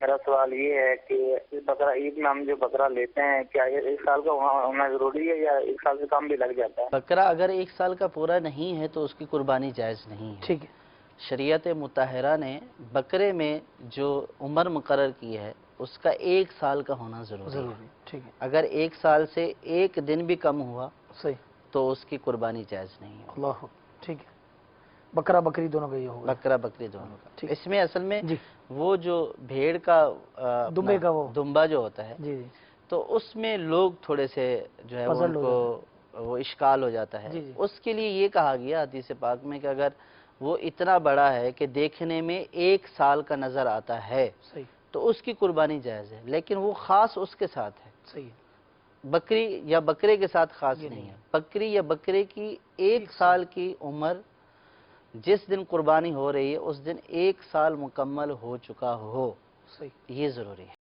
میرا سوال یہ ہے کہ اس بقرہ عید میں ہم جو بکرا لیتے ہیں کیا یہ 1 سال کا ہونا ضروری ہے یا 1 سال سے کم بھی لگ جاتا ہے؟ بکرا اگر 1 سال کا پورا نہیں ہے تو اس کی قربانی جائز نہیں ہے۔ ٹھیک ہے، شریعت مطہرہ نے بکرے میں جو عمر مقرر کی ہے اس کا 1 سال کا ہونا ضروری ہے۔ ٹھیک ہے، اگر 1 سال سے 1 دن بھی کم ہوا صحیح، تو اس کی قربانی جائز نہیں ہے۔ اللہ، ٹھیک ہے، بکرا بکری دونوں کا یہ ہوگا، بکرا بکری دونوں کا۔ ٹھیک۔ اس میں اصل میں جی، وہ جو بھیڑ کا دمبے کا وہ، دمبا جو ہوتا ہے جی جی، تو اس میں لوگ تھوڑے سے جو ہے وہ ان پزل ہو کو وہ اشکال ہو جاتا ہے۔ جی جی، اس کے لیے یہ کہا گیا حدیث پاک میں کہ اگر وہ اتنا بڑا ہے کہ دیکھنے میں 1 سال کا نظر آتا ہے صحیح، تو اس کی قربانی جائز ہے، لیکن وہ خاص اس کے ساتھ ہے، صحیح ہے، بکری یا بکرے کے ساتھ خاص یہ نہیں ہے۔ نہیں بکری یا بکرے کی 1 سال کی عمر جس دن قربانی ہو رہی ہے اس دن 1 سال مکمل ہو چکا ہو، صحیح۔ یہ ضروری ہے۔